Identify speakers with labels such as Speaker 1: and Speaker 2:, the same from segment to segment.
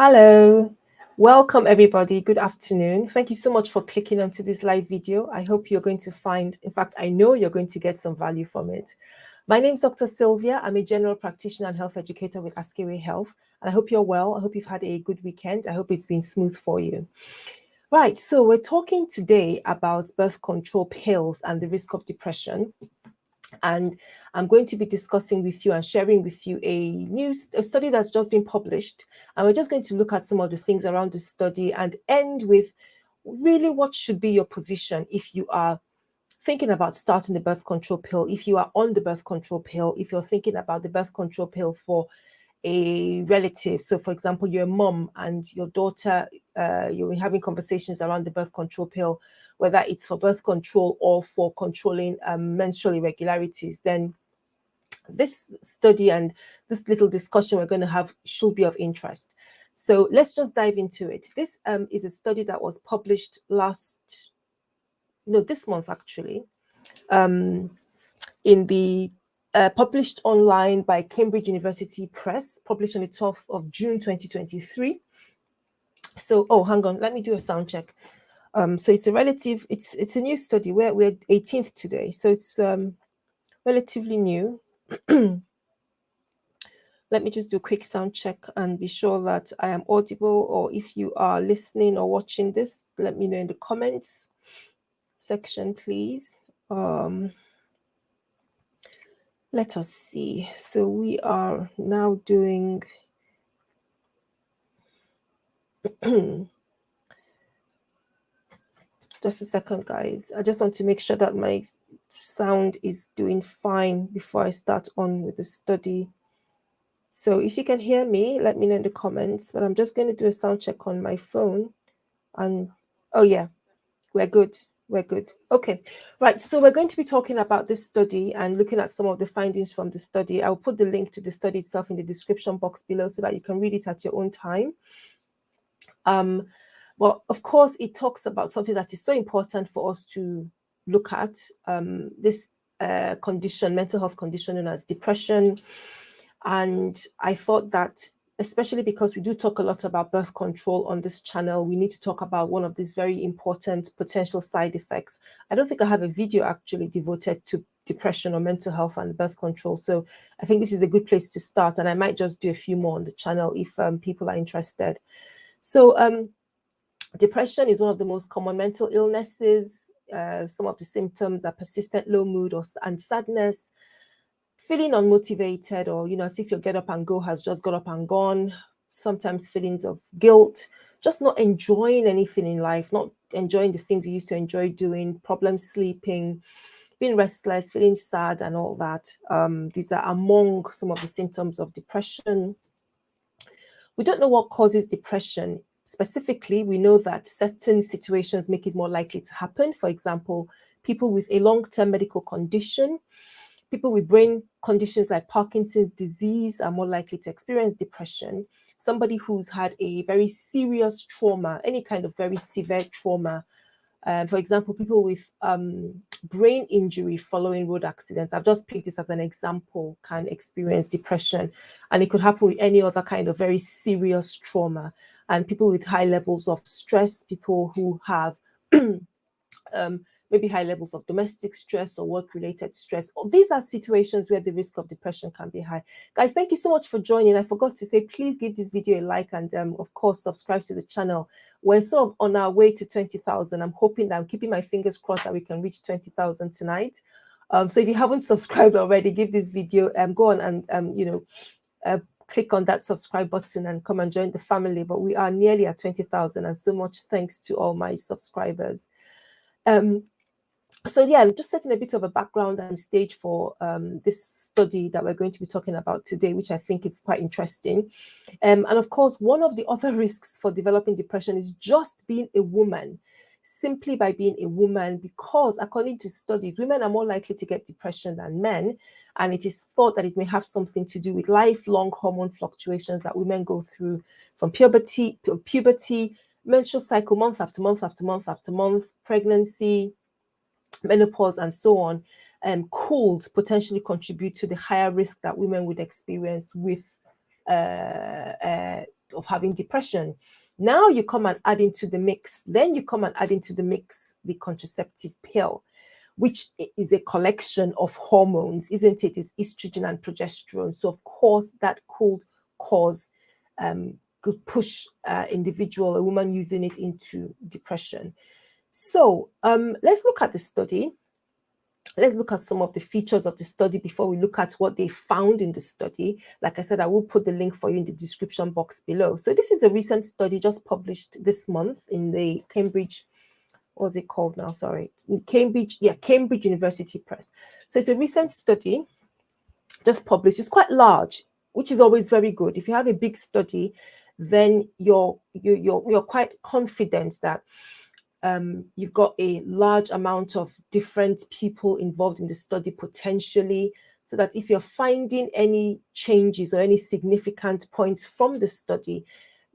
Speaker 1: Hello, welcome everybody. Good afternoon. Thank you so much for clicking onto this live video. I hope you're going to find, in fact, I know you're going to get some value from it. My name is Dr. Sylvia. I'm a general practitioner and health educator with AskAwayHealth. And I hope you're well. I hope you've had a good weekend. I hope it's been smooth for you. Right, so we're talking today about birth control pills and the risk of depression. And I'm going to be discussing with you and sharing with you a study that's just been published. And we're just going to look at some of the things around the study and end with really what should be your position if you are thinking about starting the birth control pill, if you are on the birth control pill, if you're thinking about the birth control pill for a relative. So, for example, you're a mom and your daughter, you're having conversations around the birth control pill, whether it's for birth control or for controlling menstrual irregularities, then this study and this little discussion we're going to have should be of interest. So let's just dive into it. This is a study that was published this month actually, in the published online by Cambridge University Press, published on the 12th of June 2023. So, hang on, let me do a sound check. So it's a new study. We're 18th today, so it's relatively new. Let me just do a quick sound check and be sure that I am audible, or if you are listening or watching this, let me know in the comments section, please. Let us see. So we are now doing just a second, guys. I just want to make sure that my sound is doing fine before I start on with the study. So if you can hear me, let me know in the comments, but I'm just going to do a sound check on my phone. And oh yeah, we're good. We're good. Okay, right. So we're going to be talking about this study and looking at some of the findings from the study. I'll put the link to the study itself in the description box below so that you can read it at your own time. Well, of course, it talks about something that is so important for us to look at, this condition, mental health condition known as depression. And I thought that, especially because we do talk a lot about birth control on this channel, we need to talk about one of these very important potential side effects. I don't think I have a video actually devoted to depression or mental health and birth control. So I think this is a good place to start. And I might just do a few more on the channel if people are interested. So depression is one of the most common mental illnesses. Some of the symptoms are persistent low mood and sadness, feeling unmotivated, or, as if your get up and go has just got up and gone. Sometimes feelings of guilt, just not enjoying anything in life, not enjoying the things you used to enjoy doing, problems sleeping, being restless, feeling sad, and all that. These are among some of the symptoms of depression. We don't know what causes depression. Specifically, we know that certain situations make it more likely to happen. For example, people with a long-term medical condition, people with brain conditions like Parkinson's disease are more likely to experience depression. Somebody who's had a very serious trauma, any kind of very severe trauma, for example, people with brain injury following road accidents, I've just picked this as an example, can experience depression. And it could happen with any other kind of very serious trauma. And people with high levels of stress, people who have maybe high levels of domestic stress or work-related stress. These are situations where the risk of depression can be high. Guys, thank you so much for joining. I forgot to say, please give this video a like and, of course, subscribe to the channel. We're sort of on our way to 20,000. I'm keeping my fingers crossed that we can reach 20,000 tonight. So if you haven't subscribed already, give this video, go on and, click on that subscribe button and come and join the family. But we are nearly at 20,000, and so much thanks to all my subscribers. So yeah, just setting a bit of a background and stage for this study that we're going to be talking about today, which I think is quite interesting. And of course, one of the other risks for developing depression is just being a woman, simply by being a woman, because according to studies, women are more likely to get depression than men. And it is thought that it may have something to do with lifelong hormone fluctuations that women go through from puberty, menstrual cycle, month after month after month after month, pregnancy, menopause, and so on, could potentially contribute to the higher risk that women would experience with of having depression. Now you come and add into the mix, then you come and add into the mix the contraceptive pill, which is a collection of hormones, isn't it? It's estrogen and progesterone. So of course that could cause, could push individual, a woman using it into depression. So let's look at the study. Let's look at some of the features of the study before we look at what they found in the study. Like I said, I will put the link for you in the description box below. So this is a recent study just published this month in the Cambridge, what's it called now? Sorry, Cambridge University Press. So it's a recent study just published. It's quite large, which is always very good. If you have a big study, then you're quite confident that you've got a large amount of different people involved in the study potentially, so that if you're finding any changes or any significant points from the study,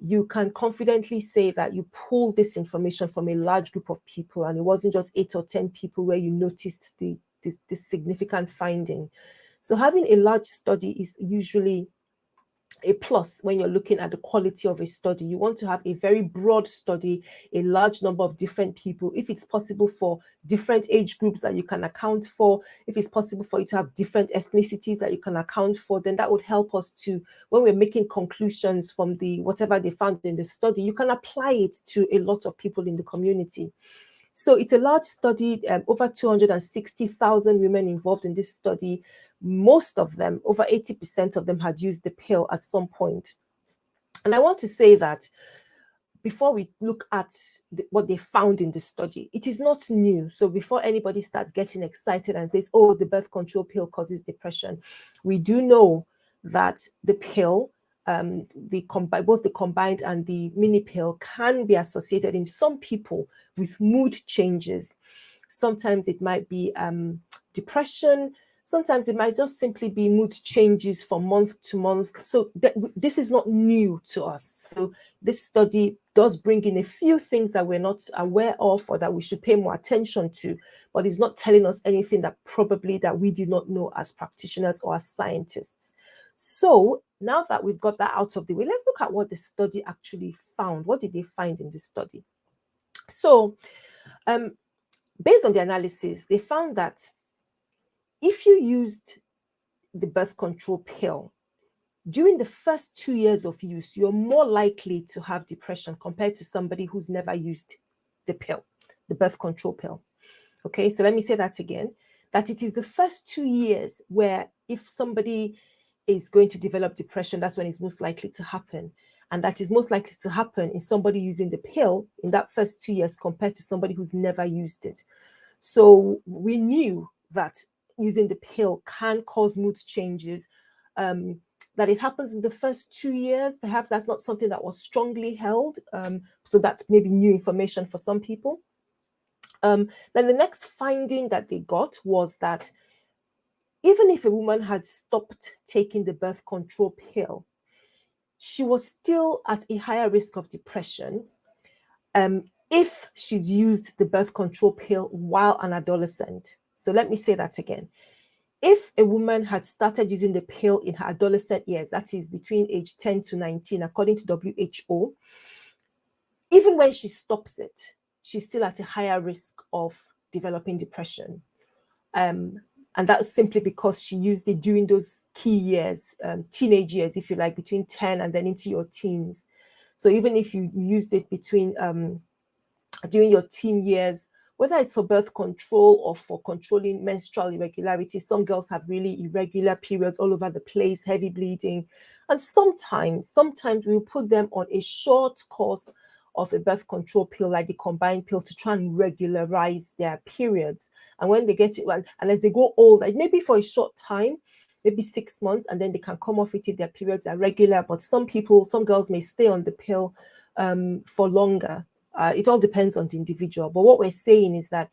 Speaker 1: you can confidently say that you pulled this information from a large group of people, and it wasn't just 8 or 10 people where you noticed the significant finding. So having a large study is usually a plus when you're looking at the quality of a study. You want to have a very broad study, a large number of different people, if it's possible for different age groups that you can account for, if it's possible for you to have different ethnicities that you can account for, then that would help us to, when we're making conclusions from the whatever they found in the study, you can apply it to a lot of people in the community. So it's a large study, over 260,000 women involved in this study. Most of them, over 80% of them, had used the pill at some point. And I want to say that before we look at what they found in the study, it is not new. So before anybody starts getting excited and says, oh, the birth control pill causes depression, we do know that the pill, both the combined and the mini pill, can be associated in some people with mood changes. Sometimes it might be depression. Sometimes it might just simply be mood changes from month to month. So this is not new to us. So this study does bring in a few things that we're not aware of or that we should pay more attention to, but it's not telling us anything that we did not know as practitioners or as scientists. So now that we've got that out of the way, let's look at what the study actually found. What did they find in the study? So based on the analysis, they found that if you used the birth control pill during the first 2 years of use, you're more likely to have depression compared to somebody who's never used the pill, the birth control pill. Okay, so let me say that again, that it is the first 2 years where if somebody is going to develop depression, that's when it's most likely to happen. And that is most likely to happen in somebody using the pill in that first 2 years compared to somebody who's never used it. So we knew that using the pill can cause mood changes, that it happens in the first 2 years. Perhaps that's not something that was strongly held. So that's maybe new information for some people. Then the next finding that they got was that even if a woman had stopped taking the birth control pill, she was still at a higher risk of depression if she'd used the birth control pill while an adolescent. So let me say that again. If a woman had started using the pill in her adolescent years, that is between age 10 to 19, according to WHO, even when she stops it, she's still at a higher risk of developing depression. And that's simply because she used it during those key years, teenage years, if you like, between 10 and then into your teens. So even if you used it between during your teen years, whether it's for birth control or for controlling menstrual irregularity, some girls have really irregular periods all over the place, heavy bleeding. And sometimes we'll put them on a short course of a birth control pill, like the combined pill, to try and regularize their periods. And when they get it, and as they grow older, maybe for a short time, maybe 6 months, and then they can come off it if their periods are regular. But some girls may stay on the pill for longer. It all depends on the individual. But what we're saying is that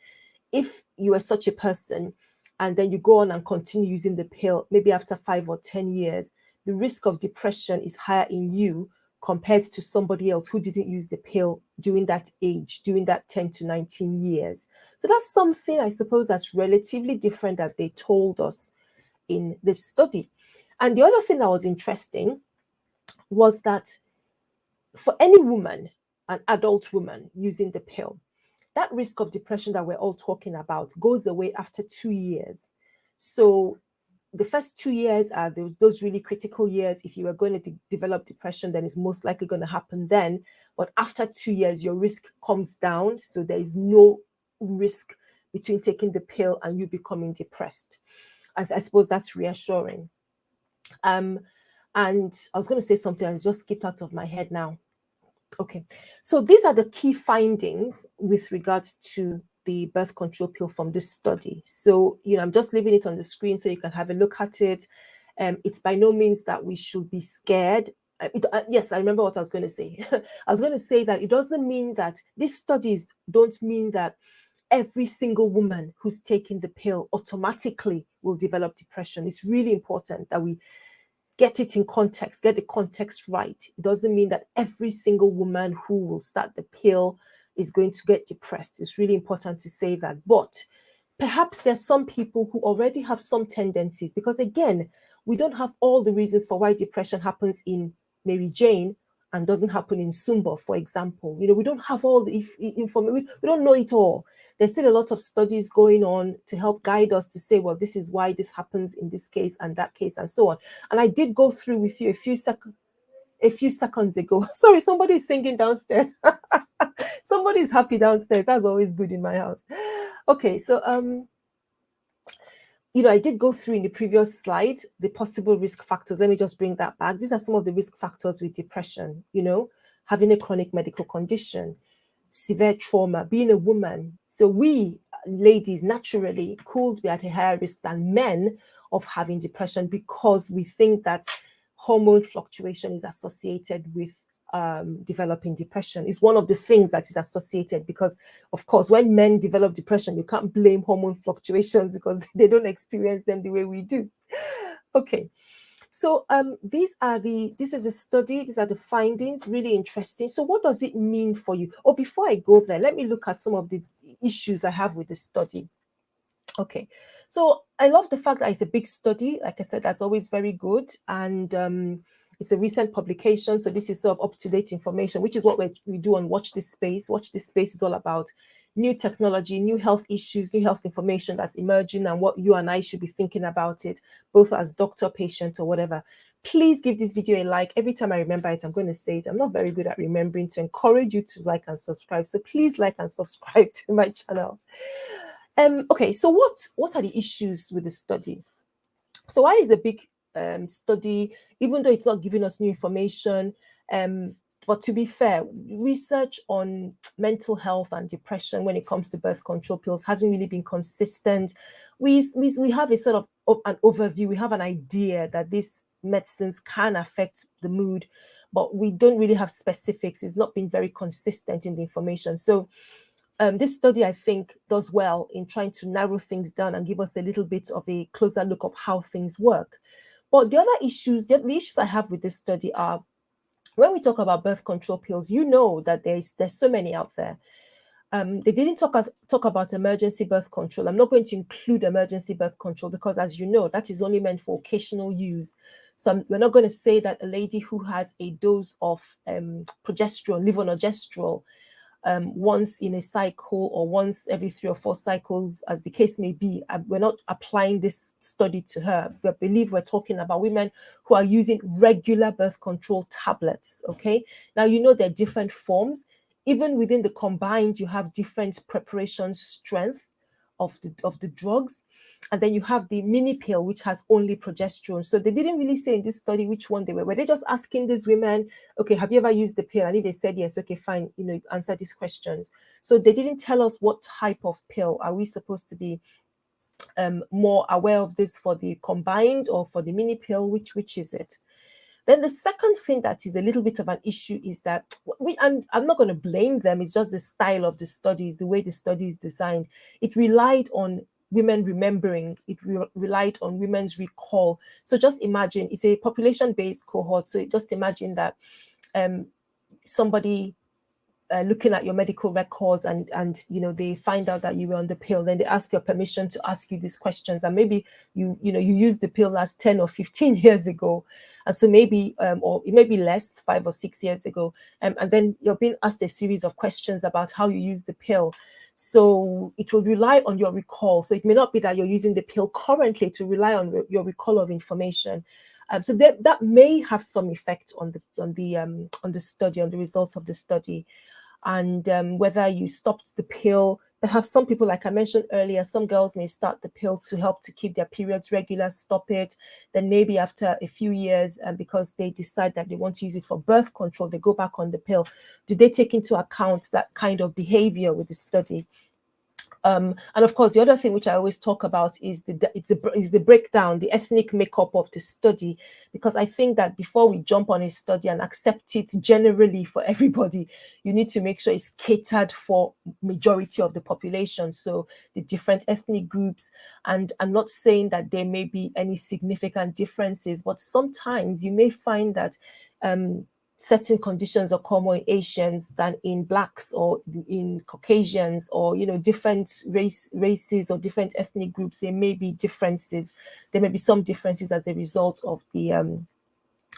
Speaker 1: if you are such a person and then you go on and continue using the pill, maybe after 5 or 10 years, the risk of depression is higher in you compared to somebody else who didn't use the pill during that age, during that 10 to 19 years. So that's something, I suppose, that's relatively different that they told us in this study. And the other thing that was interesting was that for any woman, an adult woman using the pill, that risk of depression that we're all talking about goes away after 2 years. So the first 2 years are those really critical years. If you are going to develop depression, then it's most likely going to happen then. But after 2 years, your risk comes down. So there is no risk between taking the pill and you becoming depressed. As I suppose that's reassuring. And I was going to say something and it just skipped out of my head now. Okay, so these are the key findings with regards to the birth control pill from this study. So, I'm just leaving it on the screen so you can have a look at it. It's by no means that we should be scared. Yes, I remember what I was going to say. I was going to say that it doesn't mean that these studies don't mean that every single woman who's taking the pill automatically will develop depression. It's really important that we get it in context, get the context right. It doesn't mean that every single woman who will start the pill is going to get depressed. It's really important to say that. But perhaps there's some people who already have some tendencies, because again, we don't have all the reasons for why depression happens in Mary Jane and doesn't happen in Sumba, for example. We don't have all the information. We don't know it all. There's still a lot of studies going on to help guide us to say, well, this is why this happens in this case and that case and so on. And I did go through with you a few seconds ago. Sorry, somebody's singing downstairs. Somebody's happy downstairs. That's always good in my house. Okay, so I did go through in the previous slide the possible risk factors. Let me just bring that back. These are some of the risk factors with depression, having a chronic medical condition, severe trauma, being a woman. So we ladies naturally could be at a higher risk than men of having depression, because we think that hormone fluctuation is associated with developing depression. Is one of the things that is associated, because of course when men develop depression, you can't blame hormone fluctuations because they don't experience them the way we do. Okay, so this is a study, these are the findings, really interesting. So what does it mean for you? Oh, before I go there, let me look at some of the issues I have with the study. Okay, so I love the fact that it's a big study. Like I said, that's always very good. And it's a recent publication. So this is sort of up-to-date information, which is what we do on Watch This Space. Watch This Space is all about new technology, new health issues, new health information that's emerging, and what you and I should be thinking about it, both as doctor, patient, or whatever. Please give this video a like. Every time I remember it, I'm going to say it. I'm not very good at remembering to encourage you to like and subscribe. So please like and subscribe to my channel. Okay, so what are the issues with the study? So why is a big study, even though it's not giving us new information? But to be fair, research on mental health and depression when it comes to birth control pills hasn't really been consistent. We have a sort of an overview. We have an idea that these medicines can affect the mood, but we don't really have specifics. It's not been very consistent in the information. So this study, I think, does well in trying to narrow things down and give us a little bit of a closer look of how things work. But the other issues, the issues I have with this study are, when we talk about birth control pills, that there's so many out there. They didn't talk about emergency birth control. I'm not going to include emergency birth control because, as you know, that is only meant for occasional use. So we're not going to say that a lady who has a dose of progesterone, levonorgestrel, once in a cycle or once every 3 or 4 cycles, as the case may be, we're not applying this study to her. I believe we're talking about women who are using regular birth control tablets. Okay, now there are different forms. Even within the combined, you have different preparation strength of the drugs. And then you have the mini pill, which has only progesterone. So they didn't really say in this study which one they were. Were they just asking these women, okay, have you ever used the pill? And if they said yes, okay, fine, answer these questions. So they didn't tell us what type of pill are we supposed to be more aware of, this for the combined or for the mini pill, which is it? Then the second thing that is a little bit of an issue is that and I'm not going to blame them. It's just the style of the studies, the way the study is designed. It relied on women remembering. It relied on women's recall. So just imagine, it's a population-based cohort. So just imagine that somebody looking at your medical records and they find out that you were on the pill, then they ask your permission to ask you these questions, and maybe you used the pill last 10 or 15 years ago, and so maybe or it may be less, 5 or 6 years ago, and then you're being asked a series of questions about how you use the pill. So it will rely on your recall. So it may not be that you're using the pill currently, to rely on your recall of information. So that may have some effect on the study, on the results of the study, and whether you stopped the pill. Perhaps some people, like I mentioned earlier, some girls may start the pill to help to keep their periods regular, stop it. Then maybe after a few years, because they decide that they want to use it for birth control, they go back on the pill. Do they take into account that kind of behavior with the study? And of course, the other thing which I always talk about is the breakdown, the ethnic makeup of the study, because I think that before we jump on a study and accept it generally for everybody, you need to make sure it's catered for majority of the population, so the different ethnic groups. And I'm not saying that there may be any significant differences, but sometimes you may find that certain conditions occur more in Asians than in Blacks or in Caucasians, or different races or different ethnic groups. There may be differences. There may be some differences as a result of the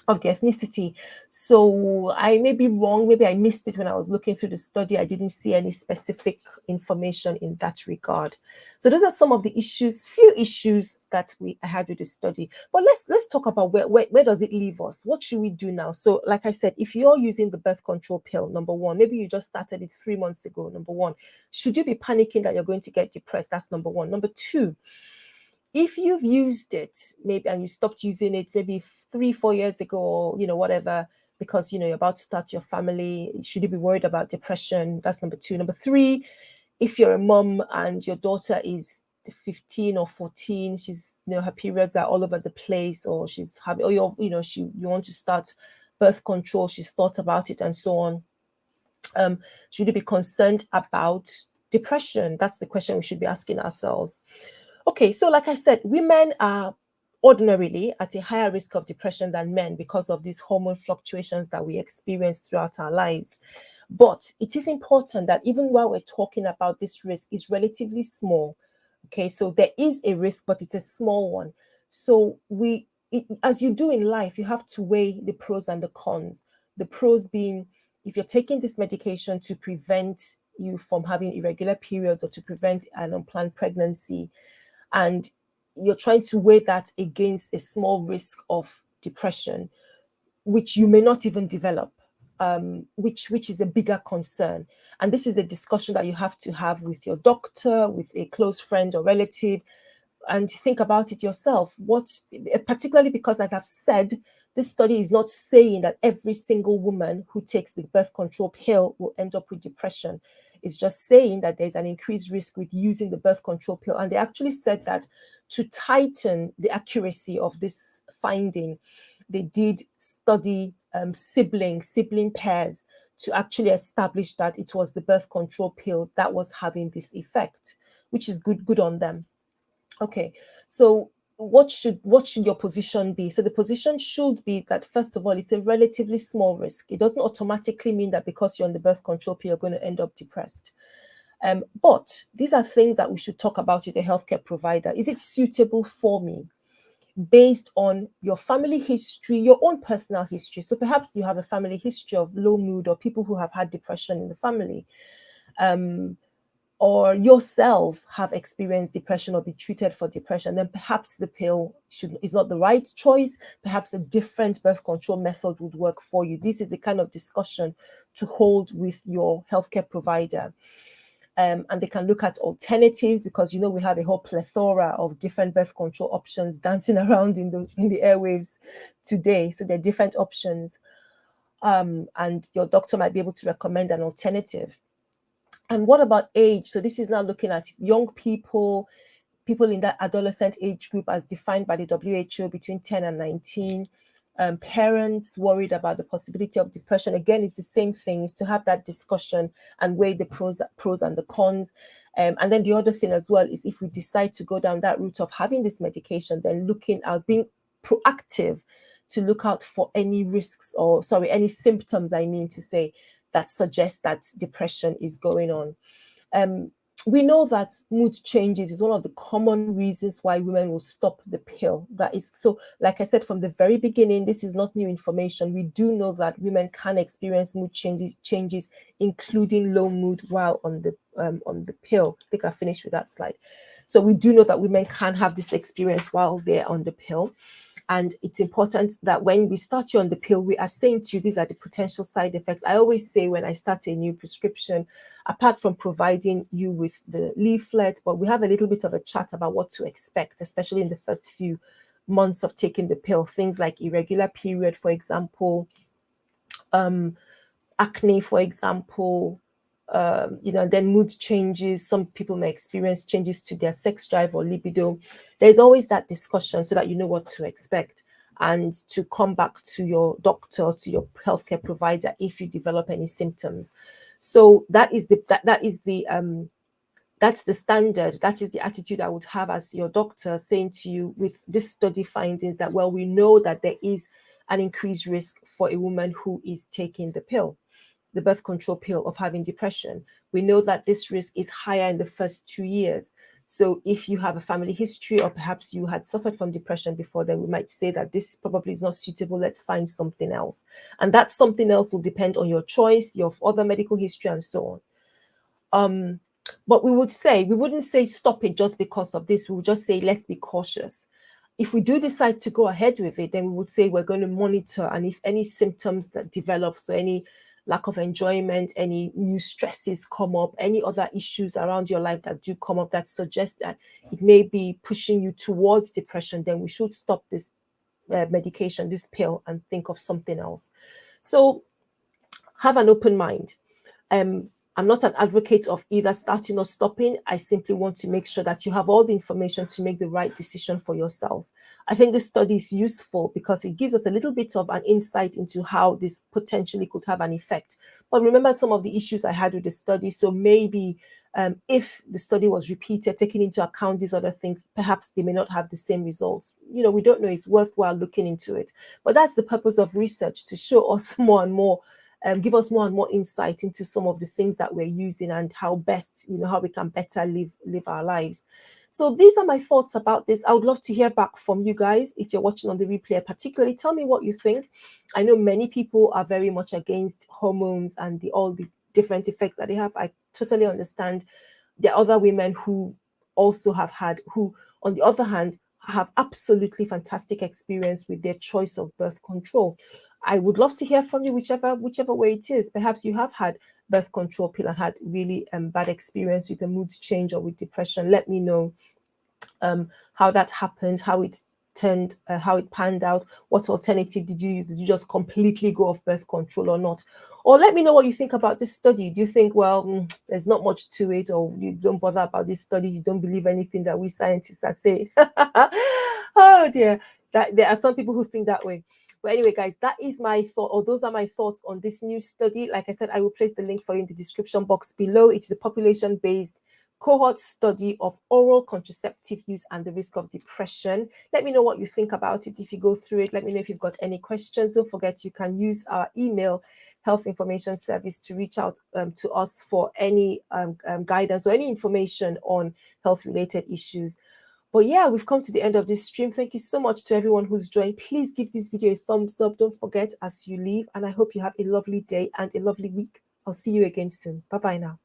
Speaker 1: ethnicity. So I may be wrong. Maybe I missed it when I was looking through the study. I didn't see any specific information in that regard. So those are some of the few issues that I had with the study. But let's talk about where does it leave us? What should we do now? So like I said, if you're using the birth control pill, number one, maybe you just started it 3 months ago. Number one, should you be panicking that you're going to get depressed? That's number one. Number two, if you've used it maybe and you stopped using it maybe 3-4 years ago, or whatever, because you're about to start your family, should you be worried about depression? That's number two. Number three, if you're a mom and your daughter is 15 or 14, she's her periods are all over the place, or she's having, or you want to start birth control, she's thought about it and so on, should you be concerned about depression? That's the question we should be asking ourselves. Okay, so like I said, women are ordinarily at a higher risk of depression than men because of these hormone fluctuations that we experience throughout our lives. But it is important that even while we're talking about this risk, is relatively small. Okay, so there is a risk, but it's a small one. So as you do in life, you have to weigh the pros and the cons. The pros being, if you're taking this medication to prevent you from having irregular periods or to prevent an unplanned pregnancy, and you're trying to weigh that against a small risk of depression, which you may not even develop, which is a bigger concern. And this is a discussion that you have to have with your doctor, with a close friend or relative, and think about it yourself. Particularly because, as I've said, this study is not saying that every single woman who takes the birth control pill will end up with depression. It's just saying that there's an increased risk with using the birth control pill. And they actually said that to tighten the accuracy of this finding, they did study sibling pairs to actually establish that it was the birth control pill that was having this effect, which is good on them. Okay, so what should your position be? So the position should be that, first of all, it's a relatively small risk. It doesn't automatically mean that because you're on the birth control pill, you're going to end up depressed. But these are things that we should talk about with a healthcare provider. Is it suitable for me based on your family history, your own personal history? So perhaps you have a family history of low mood, or people who have had depression in the family. Or yourself have experienced depression or be treated for depression, then perhaps the pill is not the right choice. Perhaps a different birth control method would work for you. This is the kind of discussion to hold with your healthcare provider. And they can look at alternatives, because we have a whole plethora of different birth control options dancing around in the airwaves today. So there are different options, and your doctor might be able to recommend an alternative. And what about age? So this is now looking at young people in that adolescent age group as defined by the WHO between 10 and 19. Parents worried about the possibility of depression. Again, it's the same thing, is to have that discussion and weigh the pros and the cons. And then the other thing as well is, if we decide to go down that route of having this medication, then looking out, being proactive to look out for any risks, or any symptoms, I mean to say, that suggests that depression is going on. We know that mood changes is one of the common reasons why women will stop the pill. That is so, like I said from the very beginning, this is not new information. We do know that women can experience mood changes, including low mood while on the pill. I think I finished with that slide. So we do know that women can have this experience while they're on the pill. And it's important that when we start you on the pill, we are saying to you, these are the potential side effects. I always say when I start a new prescription, apart from providing you with the leaflet, but we have a little bit of a chat about what to expect, especially in the first few months of taking the pill. Things like irregular period, for example, acne, for example, then mood changes. Some people may experience changes to their sex drive or libido. There's always that discussion so that you know what to expect and to come back to your doctor, to your healthcare provider if you develop any symptoms. So that's the standard. That is the attitude I would have as your doctor, saying to you with this study findings that, well, we know that there is an increased risk for a woman who is taking the pill, the birth control pill, of having depression. We know that this risk is higher in the first 2 years. So if you have a family history, or perhaps you had suffered from depression before, then we might say that this probably is not suitable. Let's find something else. And that something else will depend on your choice, your other medical history, and so on. But we wouldn't say stop it just because of this. We would just say, let's be cautious. If we do decide to go ahead with it, then we would say we're going to monitor. And if any symptoms that develop, so any lack of enjoyment, any new stresses come up, any other issues around your life that do come up that suggest that it may be pushing you towards depression, then we should stop this medication, this pill, and think of something else. So have an open mind. I'm not an advocate of either starting or stopping. I simply want to make sure that you have all the information to make the right decision for yourself. I think this study is useful because it gives us a little bit of an insight into how this potentially could have an effect. But remember some of the issues I had with the study. So maybe if the study was repeated, taking into account these other things, perhaps they may not have the same results. We don't know. It's worthwhile looking into it. But that's the purpose of research, to show us more and more, give us more and more insight into some of the things that we're using and how best, how we can better live our lives. So these are my thoughts about this. I would love to hear back from you guys. If you're watching on the replay, particularly, tell me what you think. I know many people are very much against hormones and all the different effects that they have. I totally understand. There are other women who also who, on the other hand, have absolutely fantastic experience with their choice of birth control. I would love to hear from you, whichever way it is. Perhaps you have had birth control pill and had really bad experience with a mood change or with depression. Let me know how that happened, how it panned out. What alternative did you use? Did you just completely go off birth control or not? Or let me know what you think about this study. Do you think, well, there's not much to it, or you don't bother about this study, you don't believe anything that we scientists are saying? Oh dear, there are some people who think that way. But anyway, guys, that is my thought, or those are my thoughts on this new study. Like I said, I will place the link for you in the description box below. It's the population-based cohort study of oral contraceptive use and the risk of depression. Let me know what you think about it if you go through it. Let me know if you've got any questions. Don't forget, you can use our email, Health Information Service, to reach out to us for any guidance or any information on health-related issues. But yeah, we've come to the end of this stream. Thank you so much to everyone who's joined. Please give this video a thumbs up. Don't forget as you leave. And I hope you have a lovely day and a lovely week. I'll see you again soon. Bye-bye now.